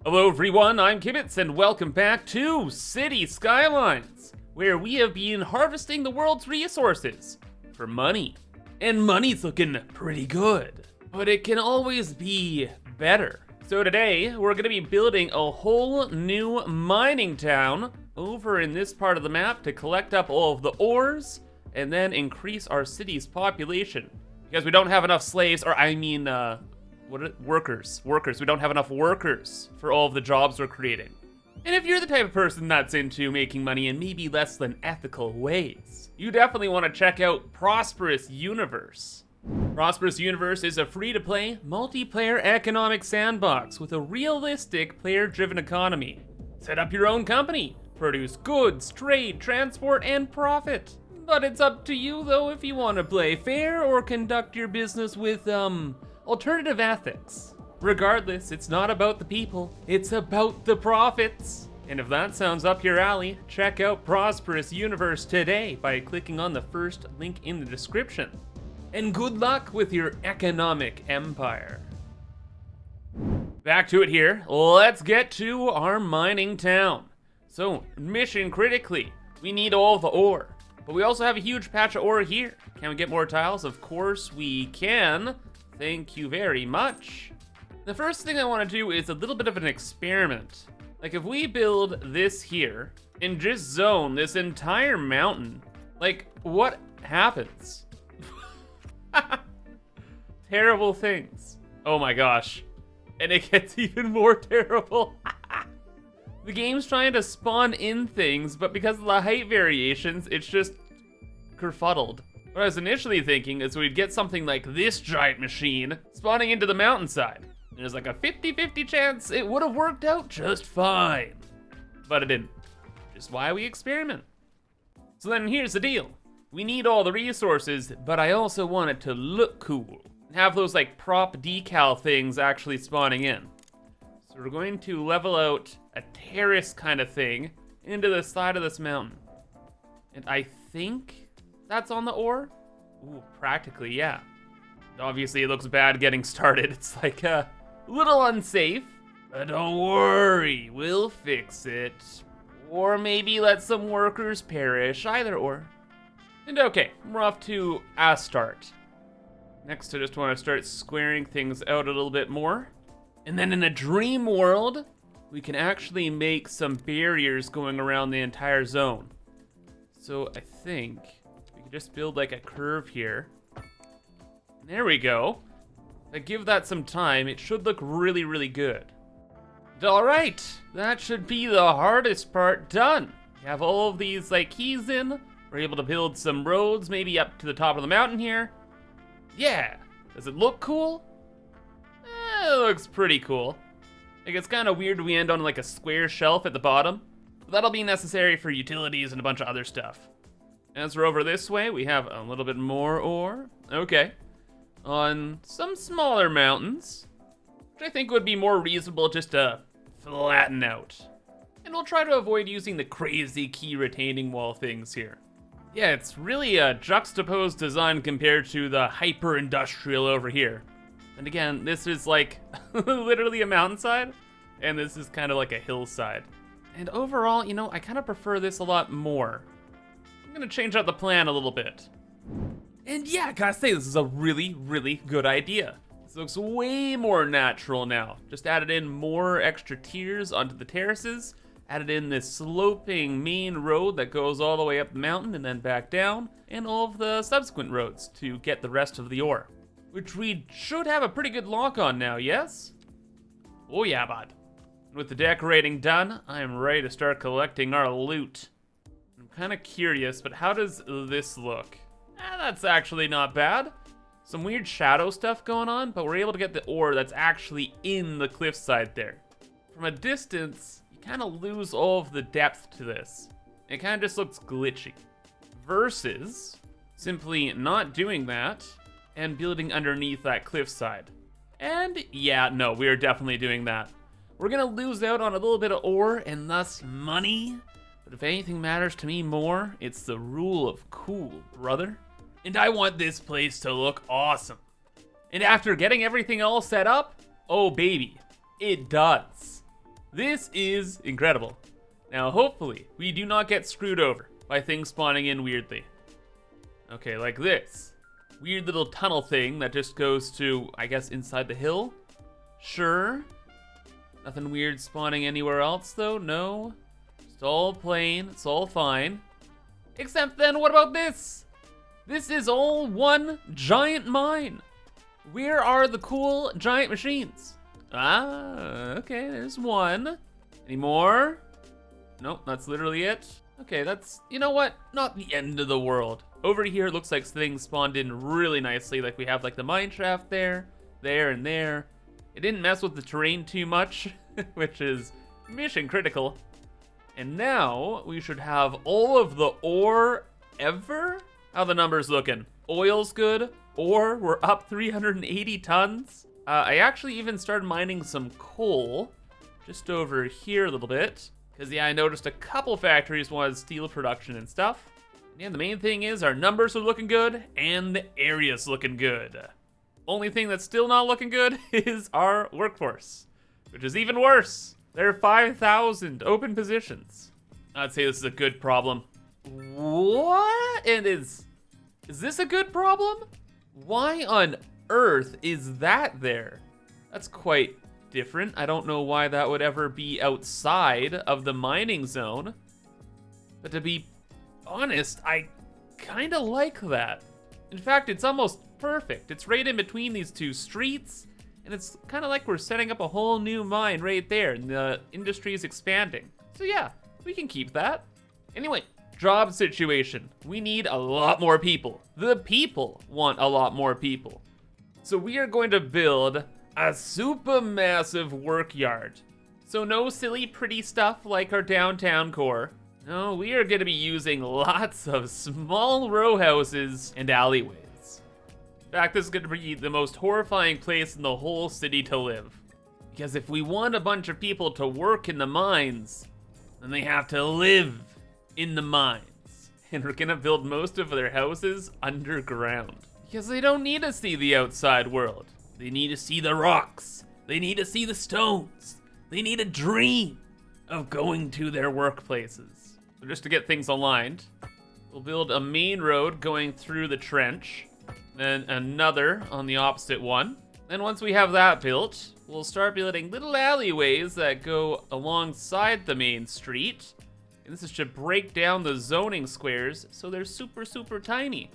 Hello everyone, I'm ImKibitz and welcome back to City Skylines, where we have been harvesting the world's resources for money. And money's looking pretty good, but it can always be better. So today, we're gonna be building a whole new mining town over in this part of the map to collect up all of the ores and then increase our city's population. Because we don't have enough slaves, or workers. We don't have enough workers for all of the jobs we're creating. And if you're the type of person that's into making money in maybe less than ethical ways, you definitely want to check out Prosperous Universe. Prosperous Universe is a free-to-play, multiplayer economic sandbox with a realistic player-driven economy. Set up your own company, produce goods, trade, transport, and profit. But it's up to you though if you want to play fair or conduct your business with, alternative ethics. Regardless, it's not about the people, it's about the profits. And if that sounds up your alley, check out Prosperous Universe today by clicking on the first link in the description. And good luck with your economic empire. Back to it here, let's get to our mining town. So, mission critically, we need all the ore. But we also have a huge patch of ore here. Can we get more tiles? Of course we can. Thank you very much. The first thing I want to do is a little bit of an experiment. Like if we build this here and just zone this entire mountain, like what happens? Terrible things. Oh my gosh. And it gets even more terrible. The game's trying to spawn in things, but because of the height variations, it's just kerfuddled. What I was initially thinking is we'd get something like this giant machine spawning into the mountainside. There's like a 50-50 chance it would have worked out just fine. But it didn't. Just why we experiment. So then here's the deal. We need all the resources, but I also want it to look cool. Have those like prop decal things actually spawning in. So we're going to level out a terrace kind of thing into the side of this mountain. And I think that's on the ore? Ooh, practically, yeah. Obviously, it looks bad getting started. It's like a little unsafe. But don't worry, we'll fix it. Or maybe let some workers perish, either or. And okay, we're off to a start. Next, I just want to start squaring things out a little bit more. And then in a dream world, we can actually make some barriers going around the entire zone. So I think just build like a curve here. There we go. If I give that some time, it should look really, really good. All right, that should be the hardest part done. You have all of these like keys in. We're able to build some roads, maybe up to the top of the mountain here. Yeah, does it look cool? It looks pretty cool. Like it's kind of weird we end on like a square shelf at the bottom. But that'll be necessary for utilities and a bunch of other stuff. As we're over this way, we have a little bit more ore. Okay. On some smaller mountains, which I think would be more reasonable just to flatten out. And we'll try to avoid using the crazy key retaining wall things here. Yeah, it's really a juxtaposed design compared to the hyper-industrial over here. And again, this is like literally a mountainside, and this is kind of like a hillside. And overall, you know, I kind of prefer this a lot more. I'm gonna change out the plan a little bit. And yeah, I gotta say, this is a really, really good idea. This looks way more natural now. Just added in more extra tiers onto the terraces, added in this sloping main road that goes all the way up the mountain and then back down, and all of the subsequent roads to get the rest of the ore. Which we should have a pretty good lock on now, yes? Oh yeah, bud. With the decorating done, I am ready to start collecting our loot. I'm kind of curious, but how does this look? That's actually not bad. Some weird shadow stuff going on, but we're able to get the ore that's actually in the cliffside there. From a distance, you kind of lose all of the depth to this. It kind of just looks glitchy. Versus simply not doing that and building underneath that cliffside. And yeah, no, we are definitely doing that. We're gonna lose out on a little bit of ore and thus money. But if anything matters to me more, it's the rule of cool, brother. And I want this place to look awesome. And after getting everything all set up, oh baby, it does. This is incredible. Now, hopefully, we do not get screwed over by things spawning in weirdly. Okay, like this. Weird little tunnel thing that just goes to, I guess, inside the hill? Sure. Nothing weird spawning anywhere else, though? No. It's all plain. It's all fine. Except then, what about this? This is all one giant mine. Where are the cool giant machines? Ah, okay, there's one. Any more? Nope, that's literally it. Okay, that's, you know what? Not the end of the world. Over here, it looks like things spawned in really nicely. Like we have like the mine shaft there, and there. It didn't mess with the terrain too much, which is mission critical. And now we should have all of the ore ever? How the numbers looking? Oil's good. Ore, we're up 380 tons. I actually even started mining some coal just over here a little bit. Because, yeah, I noticed a couple factories wanted steel production and stuff. And the main thing is our numbers are looking good and the area's looking good. Only thing that's still not looking good is our workforce, which is even worse. There are 5,000 open positions. I'd say this is a good problem. What? And is this a good problem? Why on earth is that there? That's quite different. I don't know why that would ever be outside of the mining zone. But to be honest, I kind of like that. In fact, it's almost perfect. It's right in between these two streets, and it's kind of like we're setting up a whole new mine right there, and the industry is expanding. So yeah, we can keep that. Anyway, job situation. We need a lot more people. The people want a lot more people. So we are going to build a super massive work yard. So no silly pretty stuff like our downtown core. No, we are going to be using lots of small row houses and alleyways. In fact, this is going to be the most horrifying place in the whole city to live. Because if we want a bunch of people to work in the mines, then they have to live in the mines. And we're going to build most of their houses underground. Because they don't need to see the outside world. They need to see the rocks. They need to see the stones. They need a dream of going to their workplaces. So just to get things aligned, we'll build a main road going through the trench, then another on the opposite one. Then once we have that built, we'll start building little alleyways that go alongside the main street. And this is to break down the zoning squares so they're super, super tiny.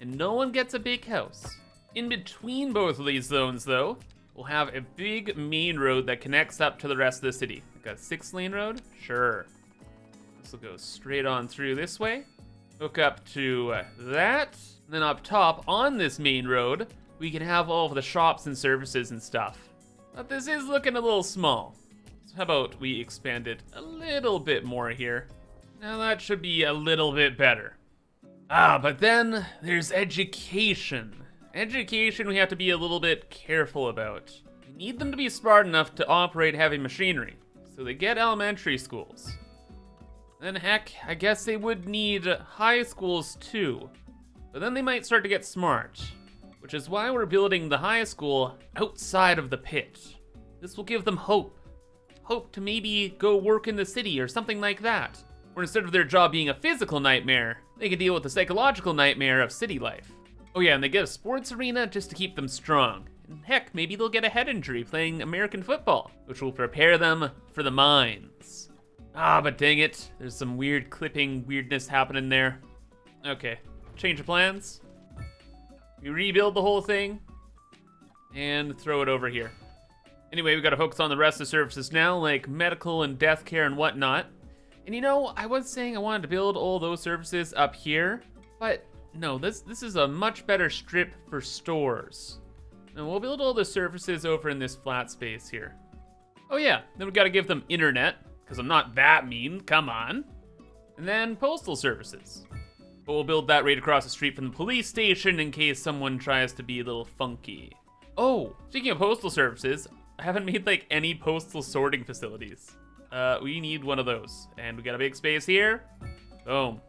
And no one gets a big house. In between both of these zones, though, we'll have a big main road that connects up to the rest of the city. Like a 6-lane road? Sure. This will go straight on through this way. Hook up to that. And then up top on this main road, we can have all of the shops and services and stuff. But this is looking a little small. So how about we expand it a little bit more here? Now that should be a little bit better. But then there's education. Education we have to be a little bit careful about. We need them to be smart enough to operate heavy machinery, so they get elementary schools. Then heck, I guess they would need high schools too, but then they might start to get smart, which is why we're building the high school outside of the pit. This will give them hope. Hope to maybe go work in the city or something like that. Or instead of their job being a physical nightmare, they can deal with the psychological nightmare of city life. Oh yeah, and they get a sports arena just to keep them strong. And heck, maybe they'll get a head injury playing American football, which will prepare them for the mines. But dang it, there's some weird clipping weirdness happening there. Okay, change of plans. We rebuild the whole thing and throw it over here. Anyway, we gotta focus on the rest of the services now, like medical and death care and whatnot. And you know, I was saying I wanted to build all those services up here, but no, this is a much better strip for stores. And we'll build all the services over in this flat space here. Oh yeah, then we gotta give them internet, because I'm not that mean, come on. And then postal services. But we'll build that right across the street from the police station in case someone tries to be a little funky. Oh, speaking of postal services, I haven't made like any postal sorting facilities. We need one of those. And we got a big space here. Boom.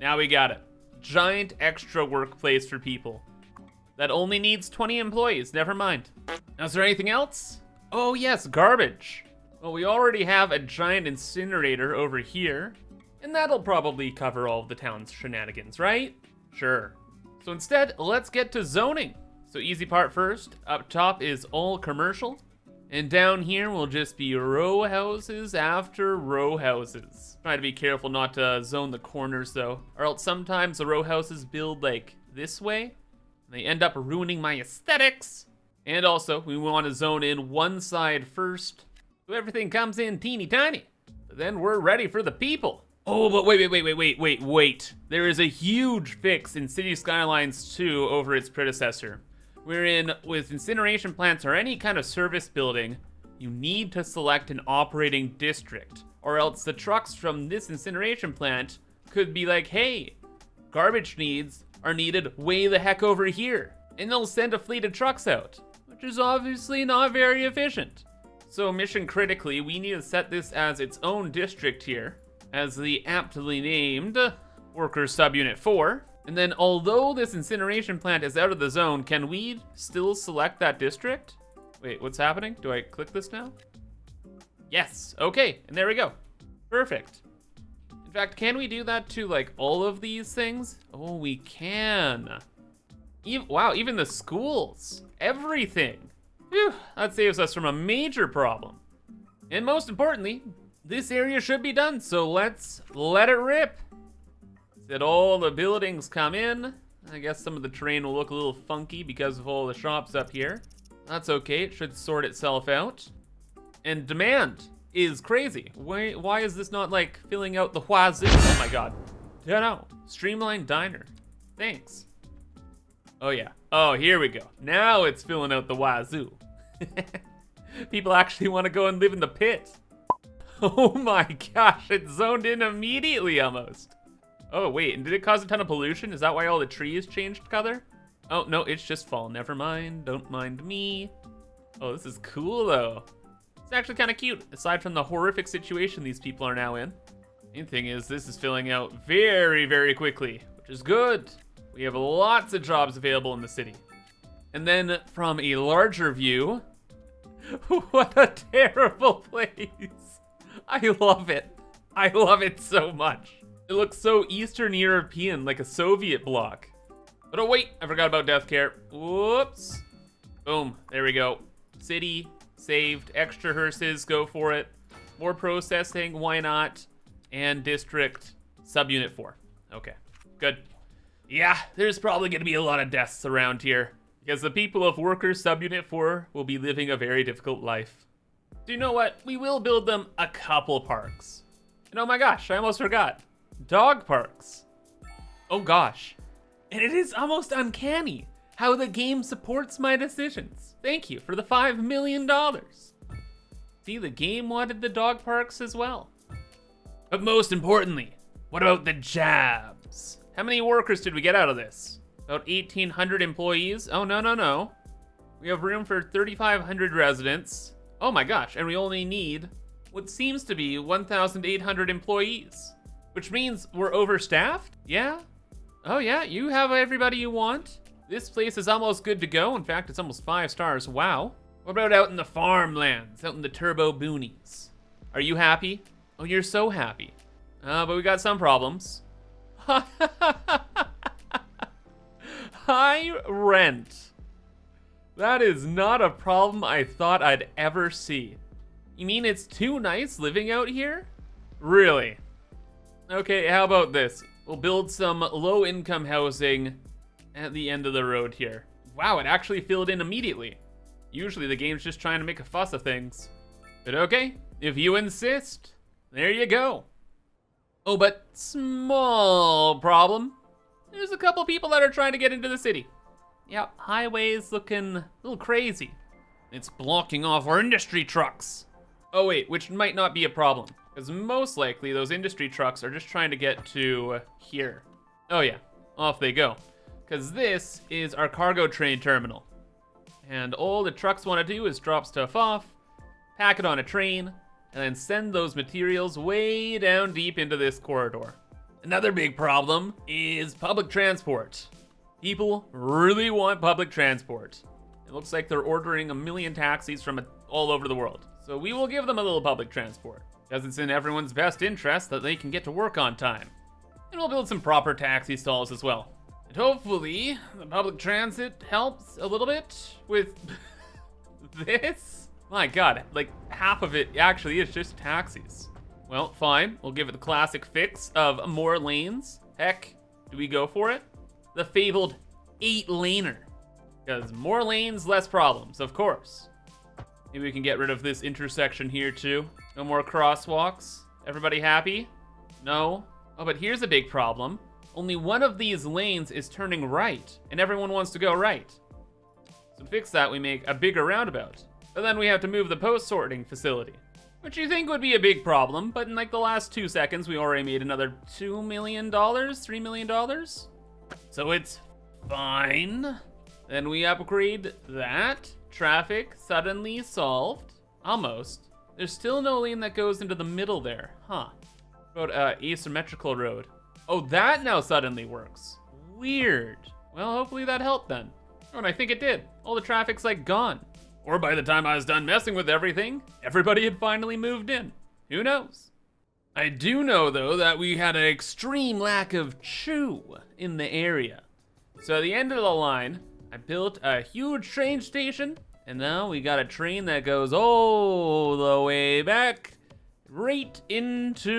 Now we got it. Giant extra workplace for people. That only needs 20 employees, never mind. Now, is there anything else? Oh yes, garbage. Well, we already have a giant incinerator over here, and that'll probably cover all of the town's shenanigans, right? Sure. So instead, let's get to zoning. So easy part first, up top is all commercial, and down here will just be row houses after row houses. Try to be careful not to zone the corners though, or else sometimes the row houses build like this way, and they end up ruining my aesthetics. And also, we want to zone in one side first, so everything comes in teeny tiny. But then we're ready for the people. Oh, but wait. There is a huge fix in City Skylines 2 over its predecessor. Wherein, with incineration plants or any kind of service building, you need to select an operating district, or else the trucks from this incineration plant could be like, hey, garbage needs are needed way the heck over here. And they'll send a fleet of trucks out, which is obviously not very efficient. So mission critically, we need to set this as its own district here, as the aptly named Worker Subunit 4. And then although this incineration plant is out of the zone, can we still select that district? Wait, what's happening? Do I click this now? Yes, okay, and there we go. Perfect. In fact, can we do that to like all of these things? Oh, we can. Wow, even the schools, everything. Phew, that saves us from a major problem. And most importantly, this area should be done, so let's let it rip. Did all the buildings come in? I guess some of the terrain will look a little funky because of all the shops up here. That's okay, it should sort itself out. And demand is crazy. Why is this not like filling out the wazoo? Oh my god. No. Streamlined diner. Thanks. Oh yeah. Oh, here we go. Now it's filling out the wazoo. People actually want to go and live in the pit. Oh my gosh, it zoned in immediately almost. Oh wait, and did it cause a ton of pollution? Is that why all the trees changed color? Oh no, it's just fall. Never mind, don't mind me. Oh, this is cool though. It's actually kind of cute, aside from the horrific situation these people are now in. Main thing is this is filling out very, very quickly, which is good. We have lots of jobs available in the city. And then from a larger view, what a terrible place. I love it. I love it so much. It looks so Eastern European, like a Soviet bloc. But oh wait, I forgot about death care. Whoops. Boom, there we go. City, saved, extra hearses, go for it. More processing, why not? And district, subunit 4. Okay, good. Yeah, there's probably gonna be a lot of deaths around here, because the people of Workers Subunit 4 will be living a very difficult life. Do you know what? We will build them a couple parks. And oh my gosh, I almost forgot. Dog parks. Oh gosh. And it is almost uncanny how the game supports my decisions. Thank you for the $5 million. See, the game wanted the dog parks as well. But most importantly, what about the jobs? How many workers did we get out of this? About 1,800 employees? Oh, no. We have room for 3,500 residents. Oh my gosh, and we only need what seems to be 1,800 employees. Which means we're overstaffed? Yeah? Oh yeah, you have everybody you want. This place is almost good to go. In fact, it's almost 5 stars, wow. What about out in the farmlands, out in the turbo boonies? Are you happy? Oh, you're so happy. But we got some problems. High rent. That is not a problem I thought I'd ever see. You mean it's too nice living out here? Really? Okay, how about this? We'll build some low-income housing at the end of the road here. Wow, it actually filled in immediately. Usually the game's just trying to make a fuss of things. But okay, if you insist, there you go. Oh, but small problem. There's a couple people that are trying to get into the city. Yeah, highway's looking a little crazy. It's blocking off our industry trucks. Oh wait, which might not be a problem, because most likely those industry trucks are just trying to get to here. Oh yeah, off they go. Because this is our cargo train terminal. And all the trucks want to do is drop stuff off, pack it on a train, and then send those materials way down deep into this corridor. Another big problem is public transport. People really want public transport. It looks like they're ordering 1 million taxis from all over the world. So we will give them a little public transport, because it's in everyone's best interest that they can get to work on time. And we'll build some proper taxi stalls as well. And hopefully, the public transit helps a little bit with this. My God, like half of it actually is just taxis. Well, fine, we'll give it the classic fix of more lanes. Heck, do we go for it? The fabled 8-laner. Because more lanes, less problems, of course. Maybe we can get rid of this intersection here too. No more crosswalks. Everybody happy? No? Oh, but here's a big problem. Only one of these lanes is turning right, and everyone wants to go right. So to fix that, we make a bigger roundabout. But then we have to move the post sorting facility, which you think would be a big problem, but in like the last 2 seconds, we already made another $2 million, $3 million. So it's fine. Then we upgrade that. Traffic suddenly solved. Almost. There's still no lane that goes into the middle there, huh? What about asymmetrical road? Oh, that now suddenly works. Weird. Well, hopefully that helped then. Oh, and I think it did. All the traffic's like gone. Or by the time I was done messing with everything, everybody had finally moved in. Who knows? I do know though that we had an extreme lack of chew in the area. So at the end of the line, I built a huge train station, and now we got a train that goes all the way back right into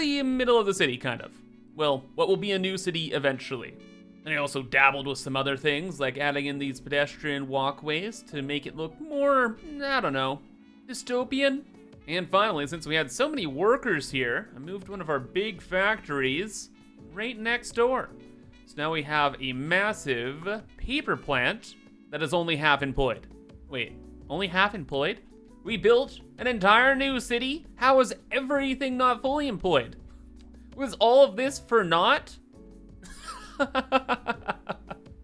the middle of the city, kind of. Well, what will be a new city eventually. And I also dabbled with some other things, like adding in these pedestrian walkways to make it look more, I don't know, dystopian. And finally, since we had so many workers here, I moved one of our big factories right next door. So now we have a massive paper plant that is only half employed. Wait, only half employed? We built an entire new city? How is everything not fully employed? Was all of this for naught?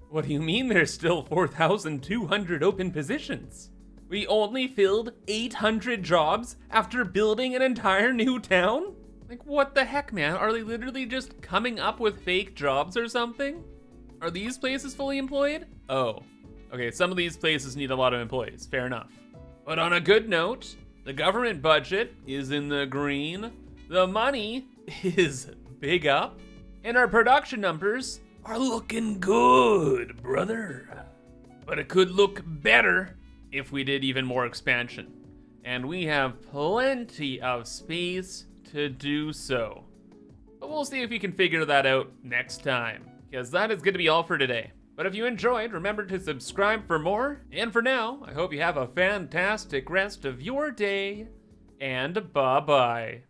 What do you mean there's still 4,200 open positions? We only filled 800 jobs after building an entire new town? Like, what the heck, man? Are they literally just coming up with fake jobs or something? Are these places fully employed? Oh, okay, some of these places need a lot of employees, fair enough. But on a good note, the government budget is in the green, the money is big up, and our production numbers are looking good, brother. But it could look better if we did even more expansion. And we have plenty of space to do so. But we'll see if we can figure that out next time, because that is going to be all for today. But if you enjoyed, remember to subscribe for more. And for now, I hope you have a fantastic rest of your day, and bye-bye.